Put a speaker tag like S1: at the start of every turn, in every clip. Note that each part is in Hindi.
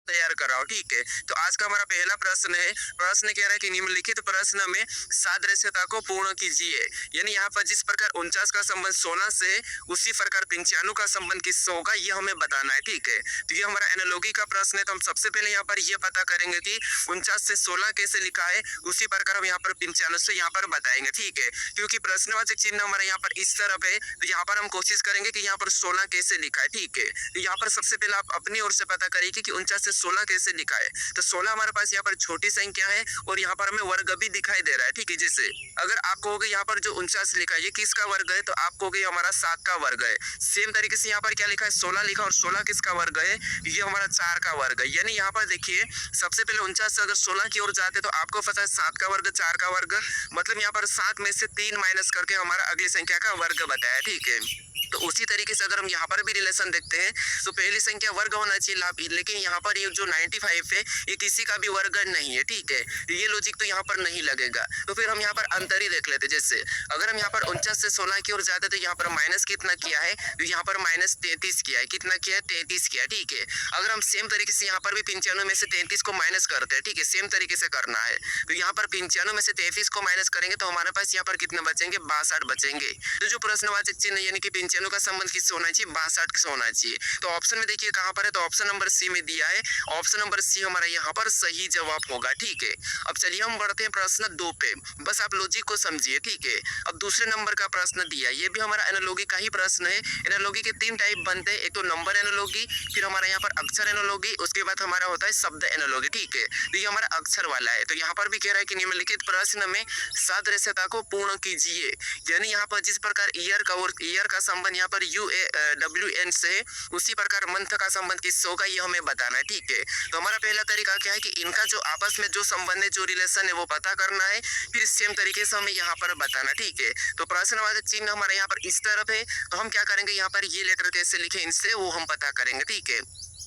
S1: तैयार कर रहा हूँ, ठीक है। तो आज का हमारा पहला प्रश्न है। प्रश्न कह रहा है कि निम्नलिखित प्रश्न में सादृश्यता को पूर्ण कीजिए। यानी यहाँ पर जिस प्रकार 49 का संबंध 16 से उसी प्रकार 95 का संबंध किससे होगा ये हमें बताना है, ठीक है। तो ये हमारा एनालॉजी का प्रश्न है। तो हम सबसे पहले यहाँ पर ये पता करेंगे कि 49 से 16 कैसे लिखा है, उसी प्रकार हम यहाँ पर 95 से यहाँ पर बताएंगे, ठीक है। क्योंकि प्रश्नवाचक चिन्ह हमारा यहाँ पर इस तरफ है, तो यहाँ पर हम कोशिश करेंगे कि यहाँ पर 16 कैसे लिखा है, ठीक है। तो यहाँ पर सबसे पहले आप अपनी ओर से पता करिए कि 49 से 16 कैसे लिखा है। तो 16 हमारे पास यहाँ पर छोटी संख्या है और यहाँ पर हमें वर्ग भी दिखाई दे रहा है, ठीक है। जैसे अगर आप कहोगे यहाँ पर जो 49 लिखा है ये किसका वर्ग है, तो आप कहोगे हमारा 7 का वर्ग है। सेम तरीके से यहाँ पर क्या लिखा है, 16 लिखा और 16 किसका वर्ग है, ये हमारा 4 का वर्ग है। यानी यहाँ पर देखिए सबसे पहले 49 से अगर 16 की ओर जाते तो आपको पता है 7 का वर्ग 4 का वर्ग, मतलब यहाँ पर 7 में से 3 माइनस करके हमारा अगली संख्या का वर्ग बताया, ठीक है। तो उसी तरीके से अगर हम यहाँ पर भी रिलेशन देखते हैं तो पहली संख्या वर्ग होना चाहिए, लेकिन यहाँ पर ये जो 95 है ये किसी का भी वर्ग नहीं है, ठीक है। ये लॉजिक तो यहाँ पर नहीं लगेगा। तो फिर हम यहाँ पर अंतर ही देख लेते। जैसे अगर हम यहाँ पर 49 से 16 की ओर जाते तो यहाँ पर माइनस कितना किया है, तो यहाँ पर माइनस 33 किया है। कितना किया है, 33 किया, ठीक है। अगर हम सेम तरीके से यहाँ पर भी 95 में से 33 को माइनस करते हैं, ठीक है, सेम तरीके से करना है। तो यहाँ पर 95 में से 33 को माइनस करेंगे तो हमारे पास यहाँ पर कितने बचेंगे, 62 बचेंगे। तो जो प्रश्नवाचक चिन्ह यानी कि 95 का संबंध किससे होना चाहिए, 62 से होना चाहिए। तो ऑप्शन में देखिए कहां पर है, तो ऑप्शन नंबर सी में दिया है। ऑप्शन नंबर सी हमारा यहाँ पर सही जवाब होगा, ठीक है। अब चलिए हम बढ़ते हैं प्रश्न 2 पे। बस आप लॉजिक को समझिए, ठीक है। अब दूसरे नंबर का प्रश्न दिया, ये भी हमारा एनालॉजी का ही प्रश्न है। एनालॉजी के 3 टाइप बनते हैं, एक तो नंबर एनालॉजी, फिर हमारा यहाँ पर अक्षर एनालॉजी, उसके बाद हमारा होता है शब्द एनालॉजी, ठीक है। तो ये हमारा अक्षर वाला है। तो यहाँ पर भी कह रहा है कि निम्नलिखित प्रश्न में सादृश्यता को पूर्ण कीजिए। यानी यहाँ पर जिस प्रकार ईयर का और ईयर का संबंध यहाँ पर UAWN से है, उसी प्रकार मंथ का संबंध किससे होगा ये हमें बताना है, ठीक है। तो हमारा पहला तरीका क्या है कि इनका जो आपस में जो संबंध है, जो रिलेशन है वो पता करना है, फिर सेम तरीके से हमें यहाँ पर बताना, ठीक है। तो प्रश्नवाचक चिन्ह हमारे यहाँ पर इस तरफ है, तो हम क्या करेंगे, यहाँ पर ये लेटर कैसे लिखे इनसे वो हम पता करेंगे, ठीक है।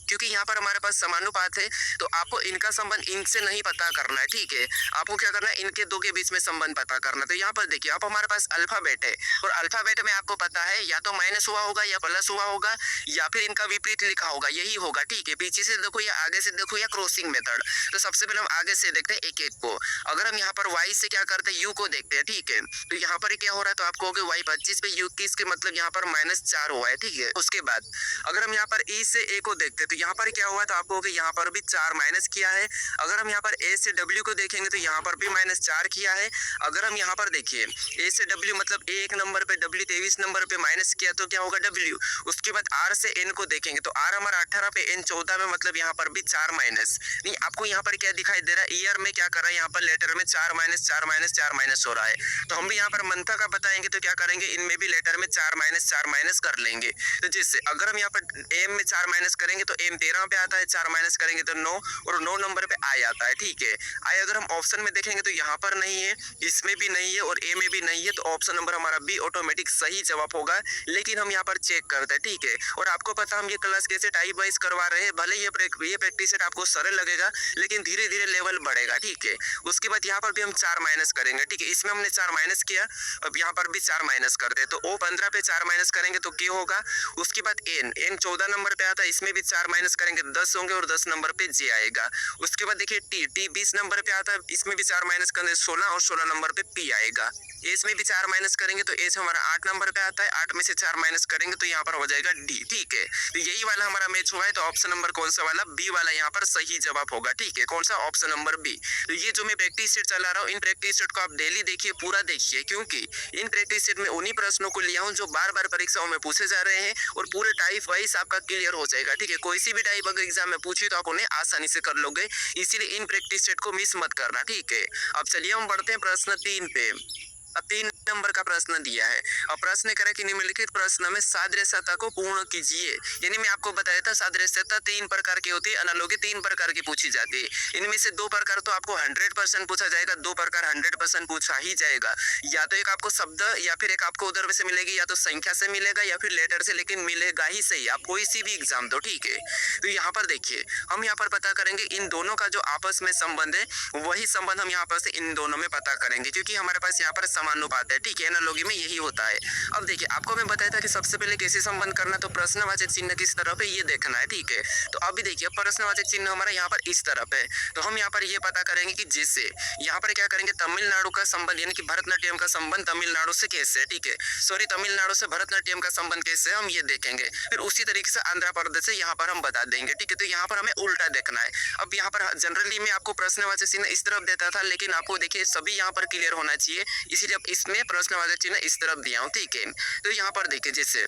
S1: क्योंकि यहाँ पर हमारे पास समानुपात है तो आपको इनका संबंध इनसे नहीं पता करना है, ठीक है। आपको क्या करना है, इनके दो के बीच में संबंध पता करना। तो यहाँ पर देखिए आप हमारे पास अल्फाबेट है और अल्फाबेट में आपको पता है या तो माइनस हुआ होगा या प्लस हुआ होगा या फिर इनका विपरीत लिखा होगा, यही होगा, ठीक है। पीछे से देखो या आगे से देखो या क्रॉसिंग मेथड। तो सबसे पहले हम आगे से देखते हैं एक एक को। अगर हम यहाँ पर वाई से क्या करते हैं, यू को देखते हैं, ठीक है। तो यहाँ पर क्या हो रहा है, तो आप कहोगे वाई 25 पे यू 21 के मतलब यहाँ पर -4 हुआ है, ठीक है। उसके बाद अगर हम यहाँ पर ई से ए को देखते हैं तो यहाँ पर क्या हुआ, तो आपको यहाँ पर भी 4 माइनस किया है। अगर हम यहाँ पर ए से डब्ल्यू को देखेंगे तो यहाँ पर भी -4 किया है। अगर हम यहाँ पर देखिए ए से डब्ल्यू मतलब ए 1 नंबर पे, डब्ल्यू 23 नंबर पे माइनस किया तो क्या होगा डब्ल्यू। उसके बाद आर से एन को देखेंगे तो आर हमारा 18 पे, एन 14 में, मतलब यहाँ पर भी 4 माइनस। नहीं, आपको यहाँ पर क्या दिखाई दे रहा है, ईयर में क्या कर रहा है, यहाँ पर लेटर में 4 माइनस 4 माइनस 4 माइनस हो रहा है। तो हम भी यहाँ पर मंथ का बताएंगे तो क्या करेंगे, इनमें भी लेटर में 4 माइनस कर लेंगे। तो जिससे अगर हम यहाँ पर एम में 4 माइनस करेंगे तो एम 13 पे आता है, 4 माइनस करेंगे तो 9 और 9 नंबर पे आई आता है, ठीक है। आई अगर हम ऑप्शन में देखेंगे तो यहाँ पर नहीं है, इसमें भी नहीं है और ए में भी नहीं है। तो ऑप्शन नंबर हमारा बी ऑटोमेटिक सही जवाब होगा। लेकिन हम यहाँ पर चेक करते हैं, ठीक है। और आपको पता हम ये क्लास कैसे टाइप वाइज करवा रहे हैं, भले ये प्रैक्टिस सेट आपको सरल लगेगा लेकिन धीरे धीरे लेवल बढ़ेगा, ठीक है। उसके बाद यहाँ पर भी हम 4 माइनस करेंगे, ठीक है। इसमें हमने 4 माइनस किया, अब यहाँ पर भी 4 माइनस करते हैं। तो ओ 15 पे 4 माइनस करेंगे तो क्या होगा। उसके बाद एन 14 नंबर पे आता है, इसमें भी 4 माइनस करेंगे 10 होंगे और 10 नंबर पे जे आएगा। उसके बाद देखिए टी 20 नंबर पे आता है, इसमें भी 4 माइनस करेंगे 16 और 16 नंबर पे पी आएगा। एच में भी 4 माइनस करेंगे तो एच हमारा 8 नंबर पे आता है, 8 में से 4 माइनस करेंगे तो यहाँ पर हो जाएगा डी, ठीक है। तो यही वाला हमारा मैच हुआ है। तो ऑप्शन नंबर कौन सा वाला, बी वाला यहाँ पर सही जवाब होगा, ठीक है। कौन सा, ऑप्शन नंबर बी। तो ये जो मैं प्रैक्टिस सेट चला रहा हूँ, इन प्रैक्टिस सेट को आप डेली देखिए, पूरा देखिए, क्योंकि इन प्रैक्टिस सेट में उन्हीं प्रश्नों को लिया हूँ जो बार बार परीक्षाओं में पूछे जा रहे हैं और पूरे टाइप वाइज आपका क्लियर हो जाएगा, ठीक है। कोई सी भी टाइप अगर एग्जाम में पूछी तो आप उन्हें आसानी से कर लोगे, इसीलिए इन प्रैक्टिस सेट को मिस मत करना, ठीक है। अब चलिए हम बढ़ते हैं प्रश्न 3 पे। अब 3 नंबर का प्रश्न दिया है और प्रश्न करें कि निम्नलिखित प्रश्न में सादृश्यता को पूर्ण कीजिए। यानी मैं आपको बताया था सादृश्यता 3 प्रकार की होती है, अनालोगी 3 प्रकार की पूछी जाती है। इनमें से 2 प्रकार तो आपको 100% पूछा जाएगा, 2 प्रकार 100% पूछा ही जाएगा। या तो एक आपको शब्द या फिर एक आपको उधर से मिलेगी, या तो संख्या से मिलेगा या फिर लेटर से, लेकिन मिलेगा ही सही। आप कोई सी भी एग्जाम दो, ठीक है। तो यहाँ पर देखिए हम यहाँ पर पता करेंगे इन दोनों का जो आपस में संबंध है, वही संबंध हम यहाँ पर से इन दोनों में पता करेंगे, क्योंकि हमारे पास यहाँ पर समानुपात है, ठीक है, एनालॉजी में यही होता है। अब देखिए आपको मैं बताया था कि सबसे पहले कैसे संबंध करना, तो प्रश्नवाचक चिन्ह किस तरफ है ये देखना है, ठीक है। तो अभी देखिए प्रश्नवाचक चिन्ह हमारा यहाँ पर इस तरफ है, तो हम यहाँ पर ये पता करेंगे कि जैसे यहाँ पर क्या करेंगे, तमिलनाडु का संबंध यानी कि भरतनाट्यम का संबंध तमिलनाडु से कैसे है, ठीक है, सॉरी तमिलनाडु से भरतनाट्यम का संबंध कैसे है हम ये देखेंगे। फिर उसी तरीके से आंध्र प्रदेश से यहाँ पर हम बता देंगे, ठीक है। तो यहाँ पर हमें उल्टा देखना है। अब यहाँ पर जनरली मैं आपको प्रश्नवाचक चिन्ह इस तरफ देता था, लेकिन आपको देखिए सभी यहाँ पर क्लियर होना चाहिए, इसीलिए अब इसमें प्रश्नवाचक चिन्ह इस तरफ दिया हूँ, ठीक है। तो यहाँ पर देखिए जैसे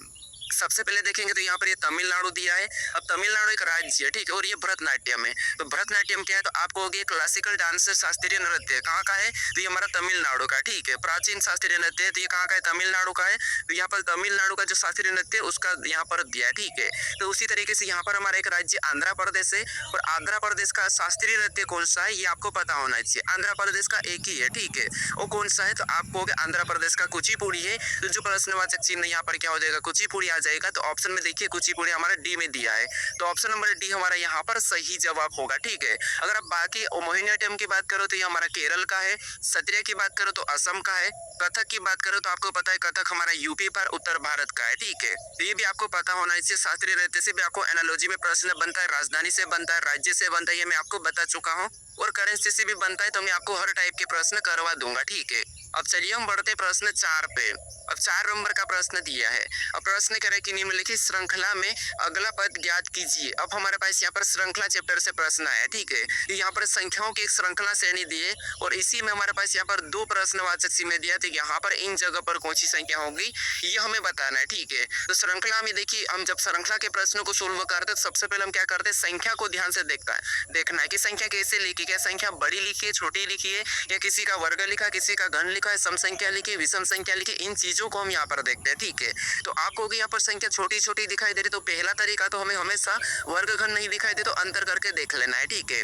S1: सबसे पहले देखेंगे तो यहाँ पर ये तमिलनाडु दिया है। अब तमिलनाडु एक राज्य है, ठीक है, और ये भरतनाट्यम है। तो भरतनाट्यम क्या है, तो आपको होगी क्लासिकल डांस शास्त्रीय नृत्य कहाँ का है, तो ये हमारा तमिलनाडु का, ठीक है। प्राचीन शास्त्रीय नृत्य है, तो ये कहाँ का है, तमिलनाडु का है। तो यहाँ पर तमिलनाडु का जो शास्त्रीय नृत्य है उसका यहाँ पर दिया है, ठीक है। तो उसी तरीके से यहाँ पर हमारा एक राज्य आंध्र प्रदेश है, और आंध्र प्रदेश का शास्त्रीय नृत्य कौन सा है ये आपको पता होना चाहिए। आंध्र प्रदेश का एक ही है, ठीक है, वो कौन सा है, तो आपको होगा आंध्र प्रदेश का कुचिपुड़ी है। तो जो प्रश्नवाचक चिन्ह यहाँ पर क्या हो जाएगा, कुचिपुड़ी आ जाएगा। तो ऑप्शन में देखिए कुचिपुड़ी हमारा डी में दिया है, तो ऑप्शन नंबर डी हमारा यहाँ पर सही जवाब होगा, ठीक है। अगर आप बाकी मोहिनीअट्टम की बात करो तो ये हमारा केरल का है, सत्रिया की बात करो तो असम का है, कथक की बात करो तो आपको पता है कथक हमारा यूपी पर उत्तर भारत का है, ठीक है। तो ये भी आपको पता होना चाहिए। शास्त्रीय नृत्य से भी आपको एनालॉजी में प्रश्न बनता है, राजधानी से बनता है, राज्य से बनता है, ये मैं आपको बता चुका हूँ, और करेंसी से भी बनता है। तो मैं आपको हर टाइप के प्रश्न करवा दूंगा, ठीक है। अब चलिए हम बढ़ते प्रश्न 4 पे। अब 4 नंबर का प्रश्न दिया है। अब प्रश्न करें कि निम्नलिखित श्रृंखला में अगला पद ज्ञात कीजिए। अब हमारे पास यहाँ पर श्रृंखला चैप्टर से प्रश्न आया, ठीक है। यहाँ पर संख्याओं की एक श्रृंखला श्रेणी दी है, और इसी में हमारे पास यहाँ पर 2 प्रश्नवाचक चिन्ह दिया, तो यहाँ पर इन जगह पर कौन सी संख्या होगी ये हमें बताना है, ठीक है। तो श्रृंखला में देखिए हम जब श्रृंखला के प्रश्नों को सोल्व करते हैं तो सबसे पहले हम क्या करते हैं, संख्या को ध्यान से देखना है कि संख्या कैसे लिखी, क्या संख्या बड़ी लिखी है, छोटी लिखी है, या किसी का वर्ग लिखा, किसी का घन लिखा है, सम संख्या लिखी, विषम संख्या लिखी, इन चीजों को हम यहाँ पर देखते हैं, ठीक है। तो आपको यहाँ पर संख्या छोटी छोटी दिखाई दे रही, तो पहला तरीका तो हमें हमेशा वर्ग घन नहीं दिखाई दे तो अंतर करके देख लेना है, ठीक है।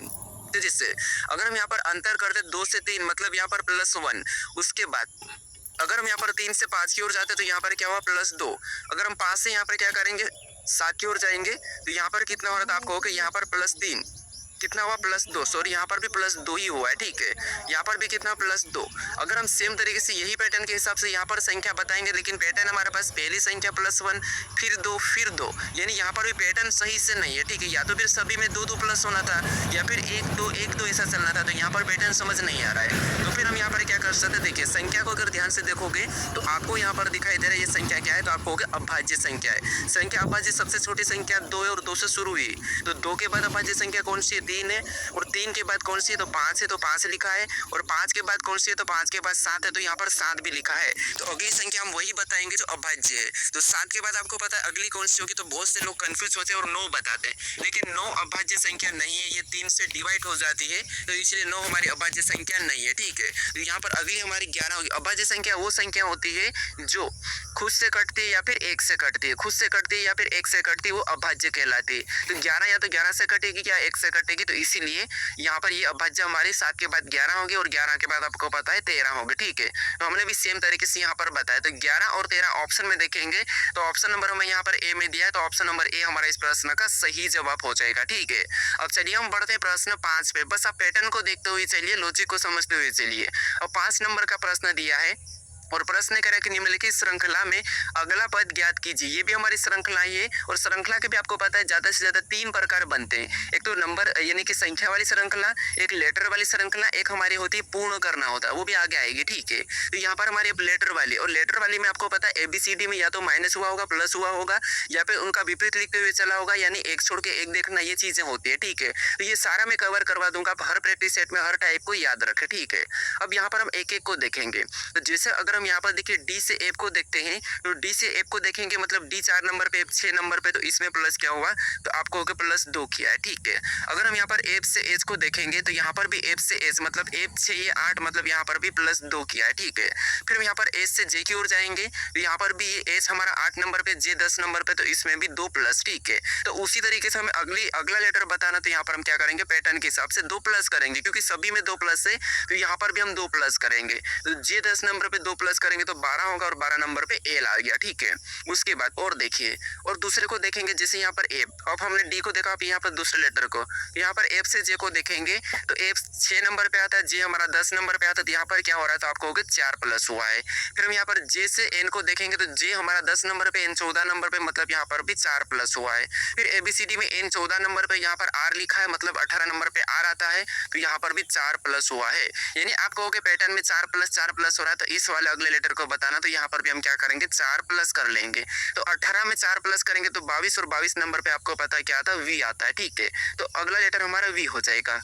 S1: तो जिससे अगर हम यहाँ पर अंतर करते 2 से 3 मतलब यहाँ पर +1, उसके बाद अगर हम यहाँ पर 3 से 5 की ओर जाते तो यहाँ पर क्या हुआ +2, अगर हम 5 से यहाँ पर क्या करेंगे 7 की ओर जाएंगे तो यहाँ पर कितना हो रहा था आपको होगा यहाँ पर +3, कितना हुआ +2, सॉरी यहाँ पर भी +2 ही हुआ है, ठीक है। यहाँ पर भी कितना +2। अगर हम सेम तरीके से यही पैटर्न के हिसाब से यहाँ पर संख्या बताएंगे, लेकिन पैटर्न हमारे पास पहली संख्या +1 फिर 2 फिर 2, यानी यहाँ पर भी पैटर्न सही से नहीं है, ठीक है। या तो फिर सभी में 2 2 प्लस होना था, या फिर 1 2 1 2 ऐसा चलना था, तो यहाँ पर पैटर्न समझ नहीं आ रहा है। तो फिर हम यहाँ पर क्या कर सकते हैं, देखिए संख्या को अगर ध्यान से देखोगे तो आपको यहाँ पर दिखाई दे रहा है ये संख्या क्या है, तो आपको अभाज्य संख्या है। संख्या अभाज्य सबसे छोटी संख्या 2 है, और 2 से शुरू हुई, तो 2 के बाद अभाज्य संख्या कौन सी है, 3 है, और 3 के बाद कौन सी है, तो 5 है, तो 5 लिखा है, और 5 के बाद कौन सी है, तो 5 के बाद 7 है, तो यहाँ पर 7 भी लिखा है। तो अगली संख्या हम वही बताएंगे जो अभाज्य है। तो 7 के बाद आपको पता है अगली कौन सी होगी, तो बहुत से लोग कंफ्यूज होते हैं और 9 बताते हैं, लेकिन 9 अभाज्य संख्या नहीं है, ये 3 से डिवाइड हो जाती है, तो इसलिए 9 हमारी अभाज्य संख्या नहीं है, ठीक है। तो यहाँ पर अगली हमारी 11 होगी। अभाज्य संख्या वो संख्या होती है जो खुद से कटती है या फिर 1 से कटती है, खुद से कटती है या फिर 1 से कटती है, वो अभाज्य कहलाती है। तो 11 या तो 11 से कटेगी या 1 से कटेगी, तो इसीलिए यहाँ पर ये अभाज्य हमारे 7 के बाद 11 होगी, और 11 के बाद आपको पता है 13 होगी, ठीक है। तो हमने भी सेम तरीके से यहाँ पर बताया। तो 11 और 13 ऑप्शन में देखेंगे तो ऑप्शन नंबर हमें यहाँ पर ए में दिया है, तो ऑप्शन नंबर ए हमारा इस प्रश्न का सही जवाब हो जाएगा, ठीक है। अब चलिए हम बढ़ते हैं प्रश्न 5 पे। बस आप पैटर्न को देखते हुए चलिए, लॉजिक को समझते हुए चलिए। अब 5 नंबर का प्रश्न दिया है, और प्रश्न करें कि निम्नलिखित श्रृंखला में अगला पद ज्ञात कीजिए। ये भी हमारी श्रृंखला ही है, और श्रृंखला के भी आपको पता है ज्यादा से ज्यादा 3 प्रकार बनते हैं। एक तो नंबर यानी कि संख्या वाली श्रृंखला, एक लेटर वाली श्रृंखला, एक हमारी होती है पूर्ण करना होता है, वो भी आगे आएगी, ठीक है। तो यहाँ पर हमारी लेटर वाली, और लेटर वाली में आपको पता है ABCD में या तो माइनस हुआ होगा, प्लस हुआ होगा, या फिर उनका विपरीत लिखते हुए चला होगा, यानी एक छोड़ के एक देखना, ये चीजें होती है, ठीक है। तो ये सारा मैं कवर करवा दूंगा, आप हर प्रैक्टिस सेट में हर टाइप को याद रखें, ठीक है। अब यहाँ पर हम एक एक को देखेंगे। तो जैसे अगर हम यहाँ पर देखिए डी से एफ को देखते हैं, तो डी से एफ को देखेंगे मतलब डी 4 नंबर पे, एफ 6 नंबर पे, तो इसमें प्लस क्या हुआ, तो आपको होगा +2 किया है, ठीक है। अगर हम यहाँ पर एफ से एच को देखेंगे तो यहाँ पर भी एफ से एच मतलब एफ 6 ये 8 मतलब यहाँ पर भी +2 किया है, ठीक है। फिर हम यहाँ पर एच से जे की ओर जाएंगे तो यहाँ पर भी ये एच हमारा 8 नंबर पे, जे 10 नंबर पे, तो इसमें भी 2 प्लस, ठीक है। तो उसी तरीके से हमें अगला लेटर बताना, तो यहाँ पर हम क्या करेंगे, पैटर्न के हिसाब से 2 प्लस करेंगे, क्योंकि सभी में 2 प्लस है, तो यहाँ पर भी हम 2 प्लस करेंगे। तो जे 10 नंबर पे 2 प्लस प्लस करेंगे तो 12 होगा और 12 नंबर पे एल आ गया, ठीक है। उसके बाद और देखिए, और दूसरे को देखेंगे, जैसे यहाँ पर एफ, अब हमने डी को देखा, अब यहाँ पर दूसरे लेटर को, यहाँ पर एफ से जे को देखेंगे तो एफ 6 नंबर पे आता है, जे हमारा 10 नंबर पे आता है, तो यहाँ पर क्या हो रहा है, तो आपको होगा 4 प्लस हुआ है। फिर हम यहाँ पर जे से एन को देखेंगे तो जे हमारा 10 नंबर पे, एन 14 नंबर पे, मतलब यहाँ पर भी 4 प्लस हुआ है। फिर एबीसीडी में एन 14 नंबर पे, यहाँ पर आर लिखा है, मतलब 18 नंबर पे आर आता है, तो यहाँ पर भी 4 प्लस हुआ है। यानी आप कहोगे पैटर्न में 4 प्लस हो रहा है, तो इस वाले अगले लेटर को बताना, तो यहाँ पर भी हम क्या करेंगे, 4 प्लस कर लेंगे। तो 18 में 4 प्लस करेंगे तो 22, और 22 नंबर पे आपको पता है क्या आता है, वी आता है, ठीक है। तो अगला लेटर हमारा वी हो जाएगा।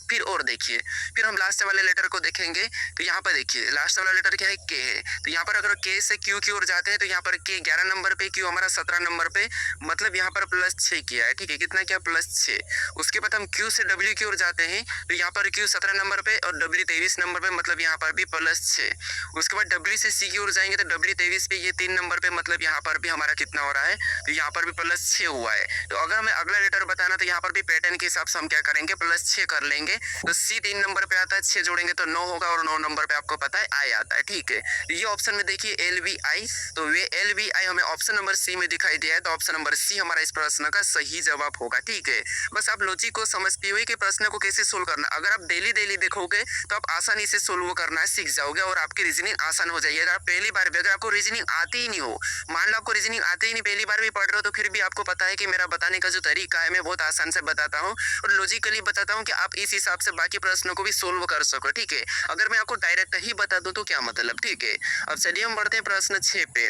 S1: फिर और देखिए, फिर हम लास्ट वाले लेटर को देखेंगे, तो यहाँ पर देखिए लास्ट वाला लेटर क्या है, के है। तो यहाँ पर अगर के से क्यू की ओर जाते हैं तो यहाँ पर के 11 नंबर पे, क्यू हमारा 17 नंबर पे, मतलब यहाँ पर प्लस 6 किया है, ठीक है। कितना किया, प्लस 6। उसके बाद हम क्यू से डब्ल्यू की ओर जाते हैं तो यहाँ पर क्यू 17 नंबर पे और डब्ल्यू 23 नंबर पे, मतलब यहाँ पर भी प्लस 6। उसके बाद डब्ल्यू से सी की ओर जाएंगे तो डब्ल्यू 23 पे, ये 3 नंबर पे, मतलब यहाँ पर भी हमारा कितना हो रहा है, तो यहाँ पर भी प्लस 6 हुआ है। तो अगर हमें अगला लेटर बताना तो यहाँ पर भी पैटर्न के हिसाब से हम क्या करेंगे, प्लस 6 कर लेंगे। तो सी 3 नंबर पे आता है, 6 जोड़ेंगे तो 9 होगा, और 9 नंबर पे आपको पता है आई आता है, ठीक है। ये ऑप्शन में देखिए एल वी आई, तो वे एल वी आई हमें ऑप्शन नंबर सी में दिखाई दिया है, तो ऑप्शन नंबर सी हमारा इस प्रश्न का सही जवाब होगा, ठीक है। बस आप लॉजिक को समझते हुए कि प्रश्न को कैसे सोल्व करना, अगर आप डेली देखोगे तो आप आसानी से सोल्व करना सीख जाओगे और आपकी रीजनिंग आसान हो जाएगी। अगर आप पहली बार भी, अगर आपको रीजनिंग आती ही नहीं हो, मान लो आपको रीजनिंग आती ही नहीं, पहली बार भी पढ़ रहे हो, तो फिर भी आपको पता है कि मेरा बताने का जो तरीका है मैं बहुत आसान से बताता हूँ और लॉजिकली बताता हूँ कि आप इस हिसाब से बाकी प्रश्नों को भी सोल्व कर सको, ठीक है। अगर मैं आपको डायरेक्ट ही बता दूं तो क्या मतलब, ठीक है। अब चलिए हम बढ़ते हैं प्रश्न 6 पे।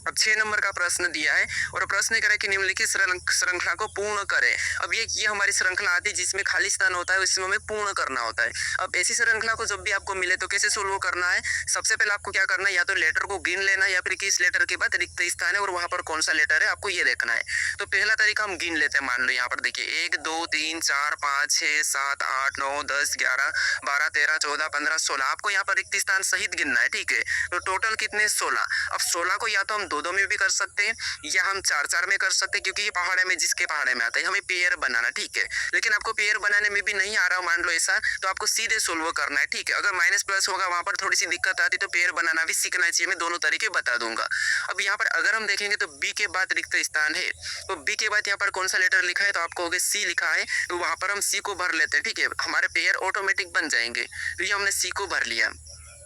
S1: अब 6 नंबर का प्रश्न दिया है और प्रश्न करें कि निम्नलिखित श्रृंखला को पूर्ण करें। अब ये हमारी श्रृंखला आती है जिसमें खाली स्थान होता है, इसमें हमें पूर्ण करना होता है। अब ऐसी श्रृंखला को जब भी आपको मिले तो कैसे सोल्व करना है, सबसे पहले आपको क्या करना है, या तो लेटर को गिन लेना या फिर किस लेटर के बाद रिक्त स्थान है और वहां पर कौन सा लेटर है आपको ये देखना है। तो पहला तरीका हम गिन लेते हैं। मान लो यहाँ पर देखिए 1 2 3 4 5 6 7 8 9 10 11 12 13 14 15 16, आपको यहाँ पर रिक्त स्थान सहित गिनना है, ठीक है। तो टोटल कितने, 16। अब 16 को या तो हम 2-2 में भी कर सकते हैं या हम 4-4 में कर सकते हैं, क्योंकि ये पहाड़े में जिसके पहाड़े में आता है, हमें पेयर बनाना, ठीक है। लेकिन आपको पेयर बनाने में भी नहीं आ रहा, मान लो ऐसा, तो आपको सीधे सोल्व करना है, ठीक है। अगर माइनस प्लस होगा वहां पर थोड़ी सी दिक्कत आती, तो पेयर बनाना भी सीखना चाहिए, मैं दोनों तरीके बता दूंगा। अब यहाँ पर अगर हम देखेंगे तो बी के बाद रिक्त स्थान है, तो बी के बाद यहाँ पर कौन सा लेटर लिखा है, तो आपको सी लिखा है, तो वहां पर हम सी को भर लेते हैं, ठीक है। हमारे पेयर ऑटोमेटिक बन जाएंगे, तो ये हमने सी को भर लिया।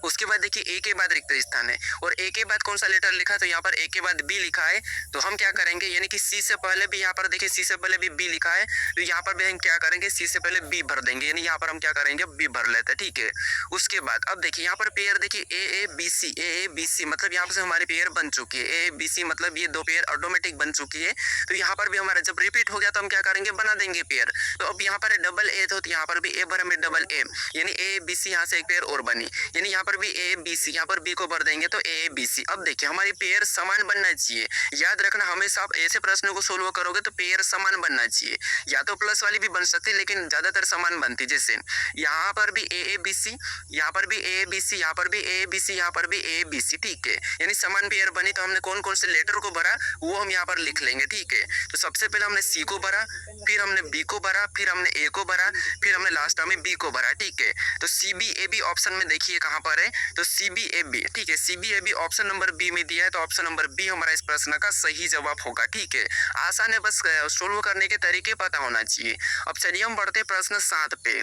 S1: उसके बाद देखिए ए के बाद रिक्त स्थान है और ए के बाद कौन सा लेटर लिखा है, तो यहाँ पर ए के बाद बी लिखा है, तो हम क्या करेंगे, यानी कि सी से पहले भी यहाँ पर देखिए सी से पहले भी बी लिखा है, तो यहाँ पर भी हम क्या करेंगे, सी से पहले बी भर देंगे, यानी यहाँ पर हम क्या करेंगे, बी भर लेते हैं, ठीक है। उसके बाद अब देखिए यहाँ पर पेयर देखिए ए ए बी सी, मतलब यहाँ से हमारी पेयर बन चुकी है, ए बी सी, मतलब ये 2 पेयर ऑटोमेटिक बन चुकी है। तो यहाँ पर भी हमारा जब रिपीट हो गया तो हम क्या करेंगे, बना देंगे पेयर। तो अब यहाँ पर डबल ए, तो यहाँ पर भी ए भर में डबल ए, यानी ए बी सी, यहाँ से एक पेयर और बनी, यानी यहाँ पर भी ए बी सी, यहाँ पर बी को भर देंगे तो ए बी सी। अब देखिए हमारी पेयर समान बनना चाहिए, याद रखना हमेशा आप ऐसे प्रश्नों को सोल्व करोगे तो पेयर समान बनना चाहिए, या तो प्लस वाली भी बन सकती है लेकिन ज्यादातर समान बनती। जैसे यहाँ पर भी ए बी सी, यहाँ पर भी ए बी सी, यहाँ पर भी ए बी सी, यहाँ पर भी ए बी सी, ठीक है। यानी समान पेयर बनी, तो हमने कौन कौन से लेटर को भरा वो हम यहाँ पर लिख लेंगे, ठीक है। तो सबसे पहले हमने सी को भरा, फिर हमने बी को भरा, फिर हमने ए को भरा, फिर हमने लास्ट में बी को भरा, ठीक है। तो C B A B option में देखिए कहाँ पर है, तो सी बी ए बी, ठीक है। C B A B option number B में दिया है, तो ऑप्शन नंबर बी हमारा इस प्रश्न का सही जवाब होगा, ठीक है। आसान है, बस सोल्व करने के तरीके पता होना चाहिए। अब चलिए हम बढ़ते प्रश्न 7 पे।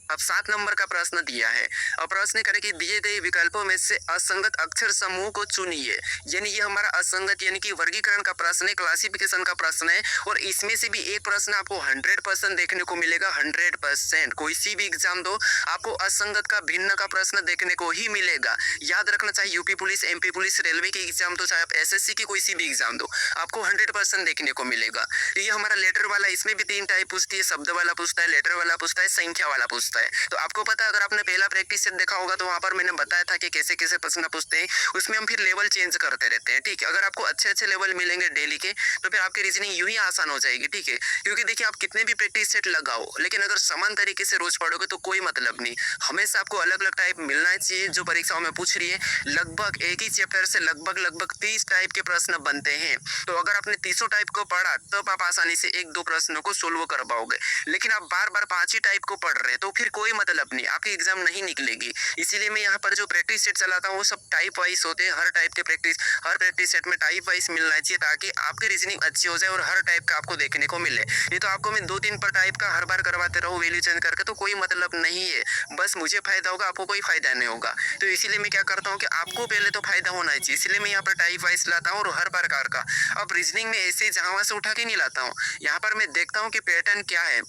S1: अब 7 नंबर का प्रश्न दिया है। अब प्रश्न करें कि दिए गए विकल्पों में से असंगत अक्षर समूह को चुनिए, यानी ये हमारा असंगत यानी कि वर्गीकरण का प्रश्न है, क्लासिफिकेशन का प्रश्न है। और इसमें से भी एक प्रश्न आपको 100% देखने को मिलेगा, 100%। कोई सी भी एग्जाम दो आपको असंगत का भिन्न का प्रश्न देखने को ही मिलेगा। याद रखना, चाहे UP police, MP police, railway की एग्जाम दो, चाहे आप एसएससी की कोई सी भी एग्जाम दो, आपको 100% देखने को मिलेगा। ये हमारा लेटर वाला, इसमें भी 3 टाइप पूछती है, शब्द वाला पूछता है, लेटर वाला पूछता है, संख्या वाला पूछता है। तो आपको पता है, अगर आपने पहला प्रैक्टिस सेट देखा होगा तो वहां पर मैंने बताया था कि कैसे कैसे प्रश्न पूछते हैं, उसमें हम फिर लेवल चेंज करते रहते हैं, ठीक है। अगर आपको अच्छे लेवल मिलेंगे डेली के तो फिर आपकी रीजनिंग यूं ही आसान हो जाएगी, ठीक है। क्योंकि देखिए आप कितने भी प्रैक्टिस सेट लगाओ, लेकिन अगर समान तरीके से रोज पढ़ोगे तो कोई मतलब नहीं। हमेशा आपको अलग अलग टाइप मिलना चाहिए। जो परीक्षाओं में पूछ रही है, लगभग एक ही चैप्टर से लगभग 30 टाइप के प्रश्न बनते हैं। तो अगर आपने 30 टाइप को पढ़ा तब आप आसानी से 1-2 प्रश्नों को सोल्व कर पाओगे। लेकिन आप बार बार 5 ही टाइप को पढ़ रहे हैं तो फिर फिर कोई मतलब नहीं, आपकी एग्जाम नहीं निकलेगी। इसीलिए मैं यहाँ पर जो प्रैक्टिस सेट चलाता हूँ वो सब टाइप वाइज होते हैं। हर टाइप के प्रैक्टिस, हर प्रैक्टिस सेट में टाइप वाइज मिलना चाहिए ताकि आपकी रीजनिंग अच्छी हो जाए और हर टाइप का आपको देखने को मिले। ये तो आपको मैं 2-3 पर टाइप का हर बार करवाते रहूँ वैल्यू चेंज करके, तो कोई मतलब नहीं है। बस मुझे फायदा होगा, आपको कोई फायदा नहीं होगा। तो इसीलिए मैं क्या करता हूँ कि आपको पहले तो फायदा होना चाहिए, इसलिए मैं यहाँ पर टाइप वाइज लाता हूँ और हर प्रकार का। अब रीजनिंग में ऐसे जहाँ वहाँ से उठा के नहीं लाता हूँ, यहाँ पर मैं देखता हूँ कि पैटर्न क्या है,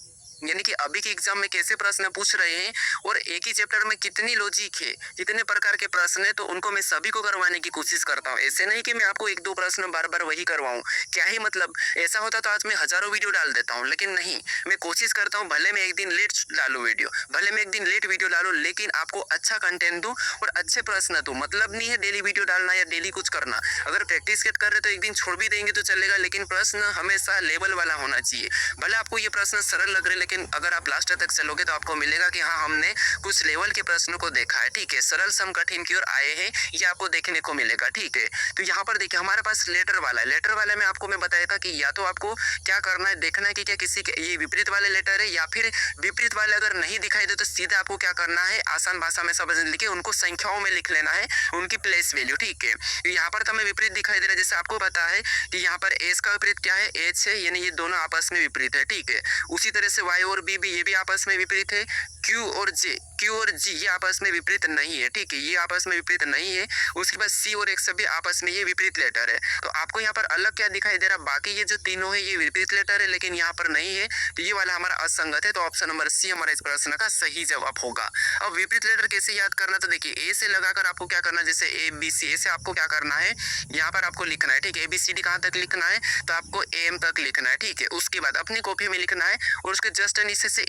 S1: यानी कि अभी के एग्जाम में कैसे प्रश्न पूछ रहे हैं और एक ही चैप्टर में कितनी लॉजिक है, कितने प्रकार के प्रश्न है, तो उनको मैं सभी को करवाने की कोशिश करता हूँ। ऐसे नहीं कि मैं आपको 1-2 प्रश्न बार बार वही करवाऊँ, क्या ही मतलब। ऐसा होता तो आज मैं हजारों वीडियो डाल देता हूँ, लेकिन नहीं, मैं कोशिश करता हूँ भले मैं एक दिन लेट डालूँ वीडियो, भले मैं एक दिन लेट वीडियो डालूँ, लेकिन आपको अच्छा कंटेंट दूँ और अच्छे प्रश्न दूँ। मतलब नहीं है डेली वीडियो डालना या डेली कुछ करना। अगर प्रैक्टिस कर रहे तो एक दिन छोड़ भी देंगे तो चलेगा, लेकिन प्रश्न हमेशा लेवल वाला होना चाहिए। भले आपको ये प्रश्न सरल लग रहे, लेकिन अगर आप लास्ट तक चलोगे तो आपको मिलेगा कि हाँ, हमने कुछ लेवल के प्रश्नों को देखा है। ठीक है, सरल सम कठिन की ओर आए हैं, ये आपको देखने को मिलेगा। ठीक है, तो यहाँ पर देखिए हमारे पास लेटर वाला है। लेटर वाले में आपको मैं बताया था कि या तो आपको क्या करना है, देखना है कि क्या किसी के ये विपरीत वाले लेटर है, या फिर विपरीत वाले अगर नहीं दिखाई दे तो सीधे आपको क्या करना है, आसान भाषा में समझ लिखे उनको संख्याओं में लिख लेना है, उनकी प्लेस वैल्यू। ठीक है, यहाँ पर तो हमें विपरीत दिखाई दे रहा है, जैसे आपको पता है कि यहाँ पर एच का विपरीत क्या है, एच है, यानी ये दोनों आपस में विपरीत है। ठीक है, उसी तरह से वाई और बी भी ये भी आपस में विपरीत है। क्यू और जी ये आपस में विपरीत नहीं है। ठीक है, ये आपस में विपरीत नहीं है। उसके बाद सी और एक्स भी आपस में ये विपरीत लेटर है। तो आपको यहाँ पर अलग क्या दिखाई दे रहा है, बाकी ये जो तीनों है ये विपरीत लेटर है, लेकिन यहाँ पर नहीं है, तो ये वाला हमारा असंगत है। तो ऑप्शन नंबर सी हमारा इस प्रश्न का सही जवाब होगा। अब विपरीत लेटर कैसे याद करना, तो देखिए ए से लगाकर आपको क्या करना है, जैसे ए बी सी, ए से आपको क्या करना है, यहाँ पर आपको लिखना है। ठीक है, ABCD कहाँ तक लिखना है, तो आपको AM तक लिखना है। ठीक है, उसके बाद अपनी कॉपी में लिखना है और उसके जस्ट नीचे से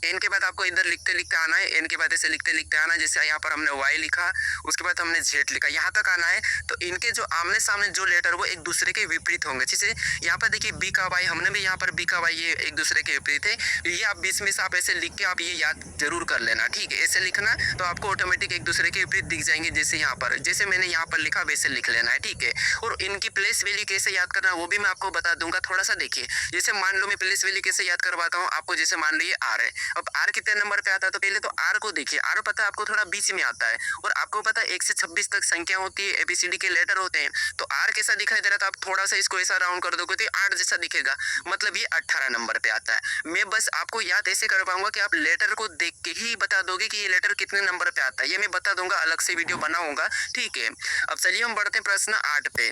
S1: एन के बाद आपको इधर लिखते लिखते आना है, एन के बाद ऐसे लिखते लिखते आना है। जैसे यहाँ पर हमने वाई लिखा, उसके बाद हमने जेड लिखा, यहाँ तक आना है। तो इनके जो आमने सामने जो लेटर वो एक दूसरे के विपरीत होंगे। जैसे यहाँ पर देखिए बी का वाई, हमने भी यहाँ पर बी का वाई, ये एक दूसरे के विपरीत है। तो ये आप बीच में से आप ऐसे लिख के आप ये याद जरूर कर लेना। ठीक है, ऐसे लिखना तो आपको ऑटोमेटिक एक दूसरे के विपरीत दिख जाएंगे। जैसे यहाँ पर, जैसे मैंने यहाँ पर लिखा वैसे लिख लेना है। ठीक है, और इनकी प्लेस वैल्यू कैसे याद करना वो भी मैं आपको बता दूंगा। थोड़ा सा देखिए, जैसे मान लो मैं प्लेस वैल्यू कैसे याद करवाता हूँ आपको। जैसे मान लो ये आर है, अब आर कितने नंबर पे आता है, तो पहले तो आर को देखिए। आर पता है आपको थोड़ा बीच में आता है, और आपको पता है 1 से 26 तक संख्या होती है, ABCD के लेटर होते हैं। तो आर कैसा दिखाई दे रहा था, आप थोड़ा सा इसको ऐसा राउंड कर दोगे तो 8 जैसा दिखेगा, मतलब ये 18 नंबर पे आता है। मैं बस आपको याद ऐसे कर पाऊंगा कि आप लेटर को देख के ही बता दोगे कि ये लेटर कितने नंबर पे आता है। ये मैं बता दूंगा, अलग से वीडियो बनाऊंगा। ठीक है, अब चलिए हम बढ़ते हैं प्रश्न 8 पे।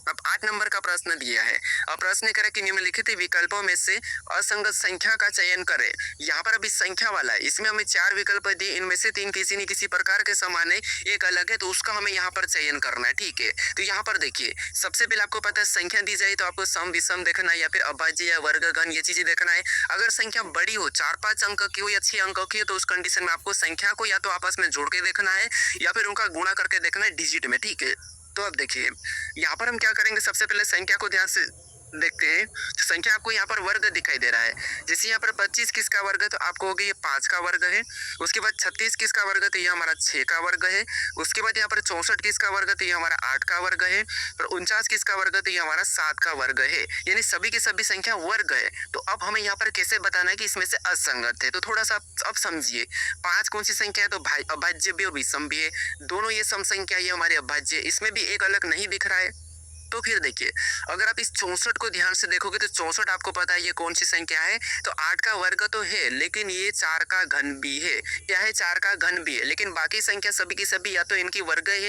S1: अब 8 नंबर का प्रश्न दिया है। अब प्रश्न करें कि निम्नलिखित विकल्पों में से असंगत संख्या का चयन करें। यहाँ पर अभी संख्या वाला है, इसमें हमें 4 विकल्प दिए, इनमें से 3 किसी न किसी प्रकार के समान है, एक अलग है, तो उसका हमें यहाँ पर चयन करना है। ठीक है, तो यहाँ पर देखिए सबसे पहले आपको पता है संख्या दी जाए तो आपको सम विषम देखना है, या फिर अभाज्य या वर्ग घन, ये चीजें देखना है। अगर संख्या बड़ी हो, 4-5 अंक की हो या 6 अंक की हो, तो उस कंडीशन में आपको संख्या को या तो आपस में जोड़ के देखना है या फिर उनका गुणा करके देखना है डिजिट में। ठीक है, तो अब देखिए यहाँ पर हम क्या करेंगे, सबसे पहले संख्या को ध्यान से देखते हैं। तो संख्या आपको यहाँ पर वर्ग दिखाई दे रहा है। जैसे यहाँ पर 25 किसका वर्ग है, तो आपको होगा ये 5 का वर्ग है। उसके बाद 36 किसका वर्ग है, तो ये हमारा 6 का वर्ग है। उसके बाद यहाँ पर 64 किसका वर्ग है, तो ये हमारा 8 का वर्ग है। और 49 किसका वर्ग है, तो ये हमारा 7 का वर्ग है। यानी सभी की सभी संख्या वर्ग है। तो अब हमें यहाँ पर कैसे बताना है कि इसमें से असंगत है, तो थोड़ा सा अब समझिए। 5 कौन सी संख्या है, तो अभाज्य भी और विषम भी है, दोनों ये सम संख्या, ये हमारे अभाज्य, इसमें भी एक अलग नहीं दिख रहा है। तो फिर देखिए अगर आप इस 64 को ध्यान से देखोगे तो 64 आपको पता है ये कौन सी संख्या है, तो 8 का वर्ग तो है, लेकिन ये 4 का घन भी है। क्या है, 4 का घन भी है, लेकिन बाकी संख्या सभी की सभी या तो इनकी वर्ग है